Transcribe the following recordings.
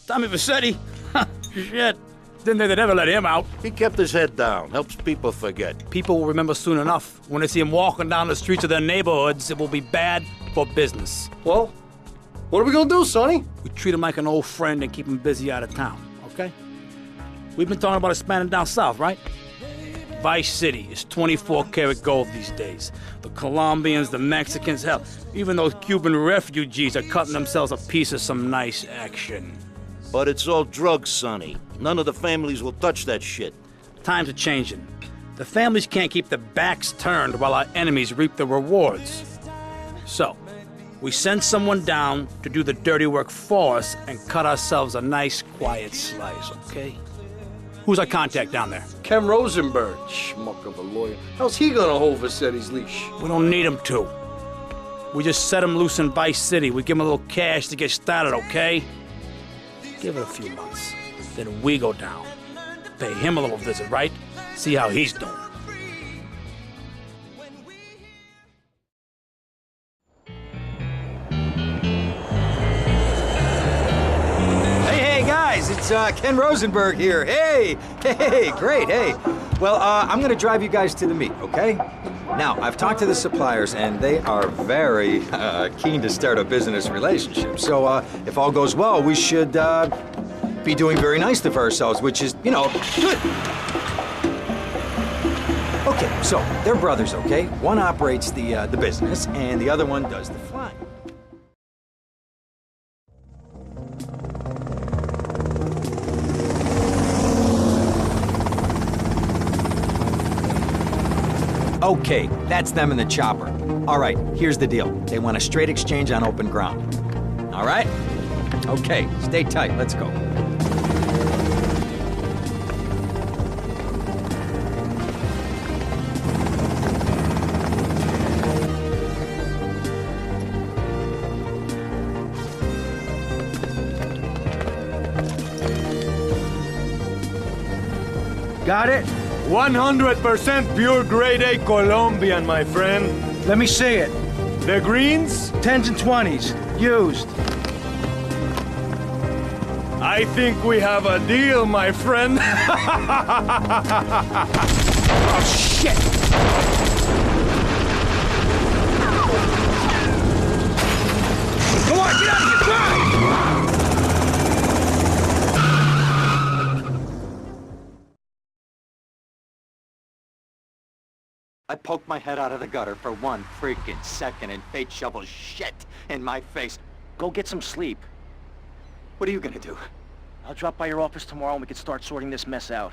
Tommy Vassetti? Shit. Didn't think they'd ever let him out. He kept his head down, helps people forget. People will remember soon enough. When they see him walking down the streets of their neighborhoods, it will be bad for business. Well, what are we gonna do, Sonny? We treat him like an old friend and keep him busy out of town, okay? We've been talking about expanding down south, right? Vice City is 24-karat gold these days. The Colombians, the Mexicans, hell, even those Cuban refugees are cutting themselves a piece of some nice action. But it's all drugs, Sonny. None of the families will touch that shit. Times are changing. The families can't keep their backs turned while our enemies reap the rewards. So, we send someone down to do the dirty work for us and cut ourselves a nice, quiet slice, okay? Who's our contact down there? Ken Rosenberg, schmuck of a lawyer. How's he gonna hold Vassetti's leash? We don't need him to. We just set him loose in Vice City. We give him a little cash to get started, okay? Give it a few months. Then we go down. Pay him a little visit, right? See how he's doing. Hey, guys, it's Ken Rosenberg here. Hey, great, hey. Well, I'm gonna drive you guys to the meet, okay? Now, I've talked to the suppliers, and they are very keen to start a business relationship. So, if all goes well, we should be doing very nicely for ourselves, which is, you know, good. Okay, so they're brothers, okay? One operates the business, and the other one does the flying. Okay, that's them in the chopper. All right, here's the deal. They want a straight exchange on open ground. All right? Okay, stay tight. Let's go. Got it? 100% pure grade A Colombian, my friend. Let me see it. The greens? 10s and 20s. Used. I think we have a deal, my friend. Oh, shit! Come on, get out of here! Drive! I poked my head out of the gutter for one freaking second and fate shovels shit in my face. Go get some sleep. What are you gonna do? I'll drop by your office tomorrow and we can start sorting this mess out.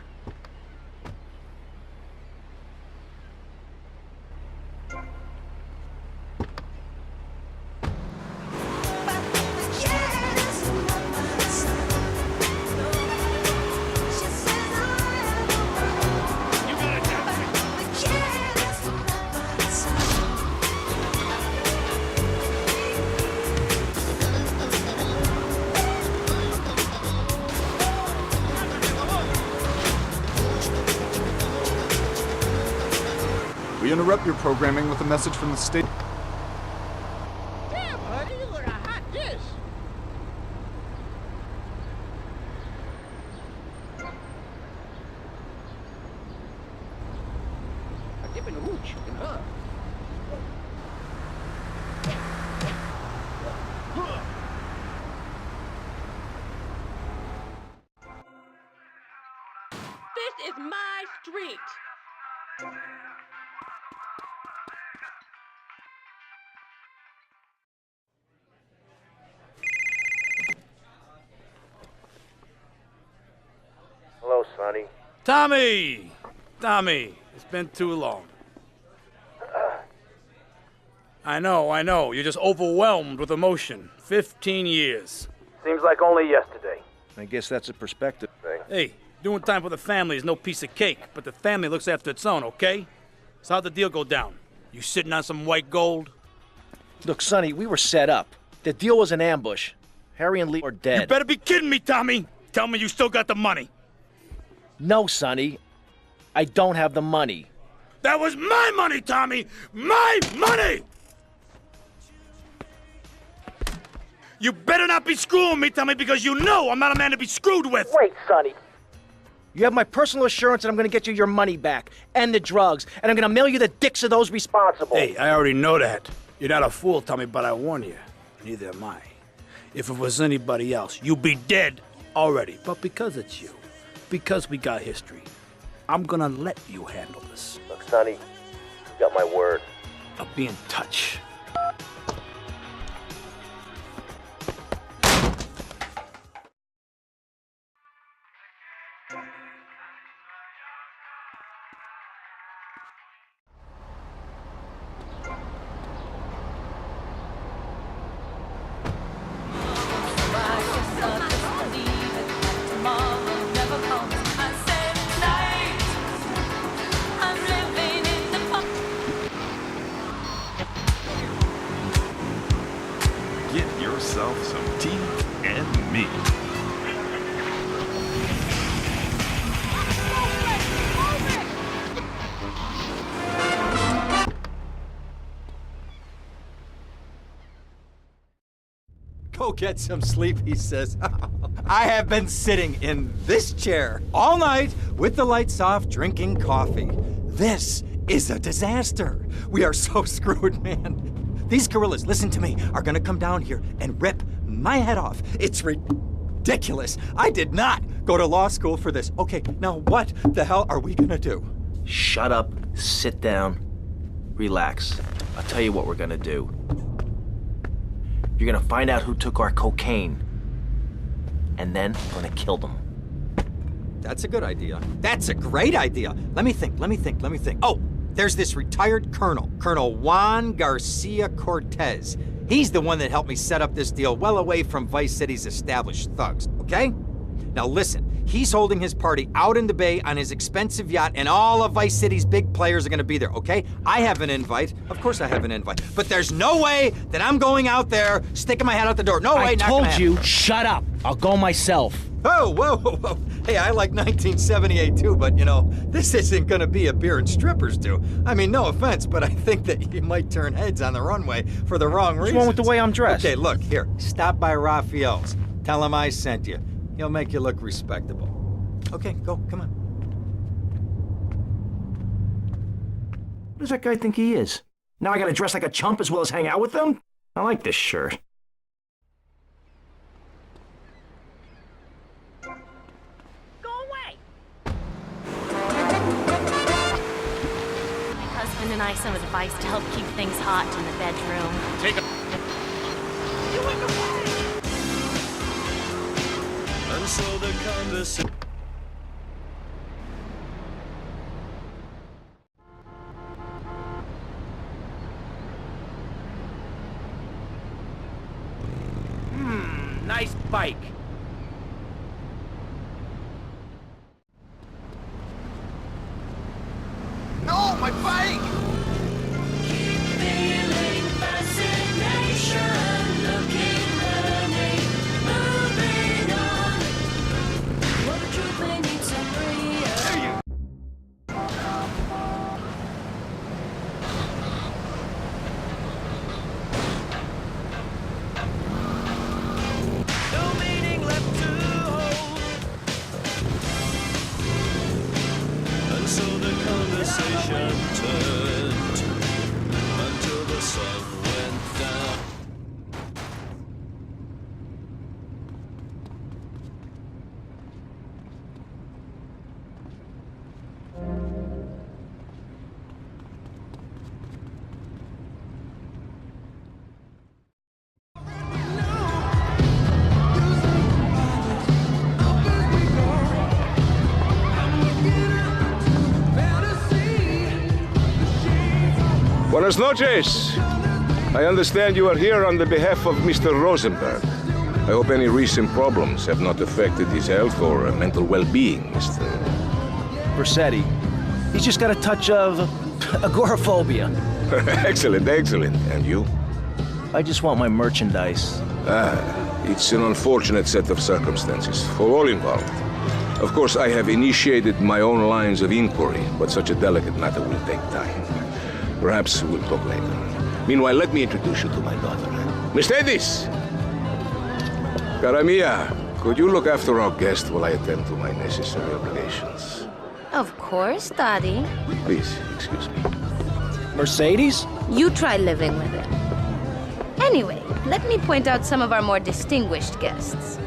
We interrupt your programming with a message from the state. Damn, buddy, you look a hot dish. A dip in the hooch, huh? This is my street. Hello, Sonny. Tommy! Tommy, it's been too long. I know. You're just overwhelmed with emotion. 15 years. Seems like only yesterday. I guess that's a perspective thing. Hey, doing time for the family is no piece of cake, but the family looks after its own, okay? So how'd the deal go down? You sitting on some white gold? Look, Sonny, we were set up. The deal was an ambush. Harry and Lee are dead. You better be kidding me, Tommy! Tell me you still got the money. No, Sonny. I don't have the money. That was my money, Tommy! My money! You better not be screwing me, Tommy, because you know I'm not a man to be screwed with! Wait, Sonny. You have my personal assurance that I'm gonna get you your money back, and the drugs, and I'm gonna mail you the dicks of those responsible. Hey, I already know that. You're not a fool, Tommy, but I warn you. Neither am I. If it was anybody else, you'd be dead already. But because it's you, because we got history, I'm gonna let you handle this. Look, Sonny, you got my word. I'll be in touch. Get yourself some tea and me. Go get some sleep, he says. I have been sitting in this chair all night with the lights off, drinking coffee. This is a disaster. We are so screwed, man. These gorillas, listen to me, are gonna come down here and rip my head off. It's ridiculous. I did not go to law school for this. Okay, now what the hell are we gonna do? Shut up, sit down, relax. I'll tell you what we're gonna do. You're gonna find out who took our cocaine, and then we're gonna kill them. That's a good idea. That's a great idea. Let me think. Oh, there's this retired colonel, Colonel Juan Garcia Cortez. He's the one that helped me set up this deal well away from Vice City's established thugs, okay? Now listen, he's holding his party out in the bay on his expensive yacht, and all of Vice City's big players are gonna be there, okay? I have an invite. Of course I have an invite. But there's no way that I'm going out there sticking my head out the door. No way, I not gonna told you, happen. shut up. I'll go myself. Oh, whoa. Hey, I like 1978 too, but you know, this isn't gonna be a beer and strippers do. I mean, no offense, but I think that you might turn heads on the runway for the wrong reasons. What's wrong with the way I'm dressed? Okay, look, here, stop by Raphael's. Tell him I sent you. He'll make you look respectable. Okay, go, come on. What does that guy think he is? Now I gotta dress like a chump as well as hang out with them? I like this shirt. Husband and I some advice to help keep things hot in the bedroom. Take a... You in the way! And so the conversation... Nice bike. No, my bike! Keep feeling fascination, looking, learning, moving on. What the truth may need some real. No meaning left to hold. And so the conversation turned until the sun went down. Buenas noches. I understand you are here on the behalf of Mr. Rosenberg. I hope any recent problems have not affected his health or mental well-being, Mr. Versetti. He's just got a touch of agoraphobia. Excellent. And you? I just want my merchandise. It's an unfortunate set of circumstances for all involved. Of course, I have initiated my own lines of inquiry, but such a delicate matter will take time. Perhaps we'll talk later. Meanwhile, let me introduce you to my daughter. Miss Davis! Cara mia, could you look after our guest while I attend to my necessary obligations? Of course, Daddy. Please, excuse me. Mercedes? You try living with it. Anyway, let me point out some of our more distinguished guests.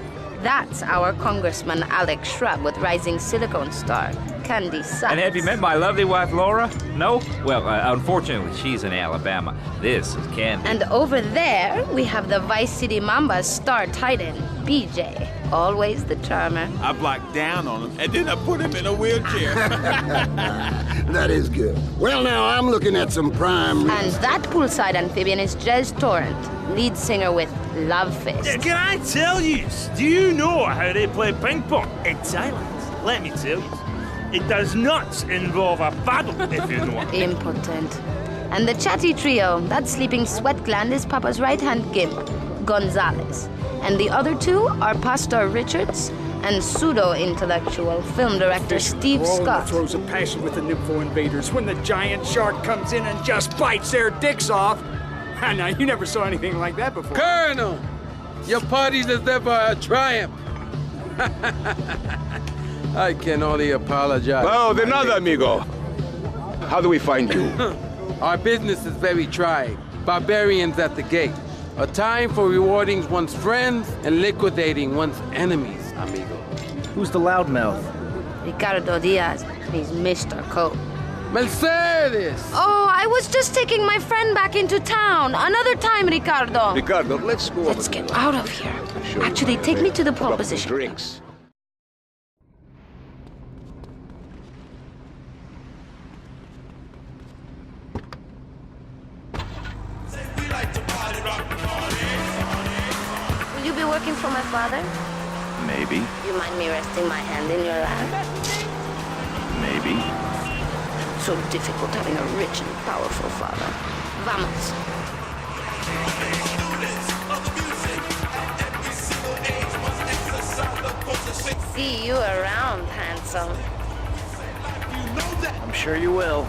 That's our Congressman Alex Shrub with Rising Silicon Star, Candy Sachs. And have you met my lovely wife, Laura? No? Well, unfortunately, she's in Alabama. This is Candy. And over there, we have the Vice City Mamba's star titan, BJ. Always the charmer. I blocked down on him, and then I put him in a wheelchair. That is good. Well, now, I'm looking at some prime... And that poolside amphibian is Jez Torrent, lead singer with Love Fist. Can I tell you, do you know how they play ping pong in Thailand? Let me tell you. It does not involve a paddle, if you know what. Impotent. And the chatty trio, that sleeping sweat gland is Papa's right-hand gimp, Gonzalez. And the other two are Pastor Richards and pseudo-intellectual film director Steve Scott. Throws a passion with the nympho invaders when the giant shark comes in and just bites their dicks off. Now, you never saw anything like that before. Colonel, your party's as ever a triumph. I can only apologize. Oh, de nada, amigo. How do we find you? Our business is very trying. Barbarians at the gate. A time for rewarding one's friends and liquidating one's enemies, amigo. Who's the loudmouth? Ricardo Diaz. He's Mr. Cope. Mercedes! Oh, I was just taking my friend back into town. Another time, Ricardo. Ricardo, let's go. Let's get out of here. Actually, take me to the pole position. Drinks. Will you be working for my father? Maybe. You mind me resting my hand in your lap? Maybe. So difficult having a rich and powerful father. Vamos. See you around, handsome. I'm sure you will.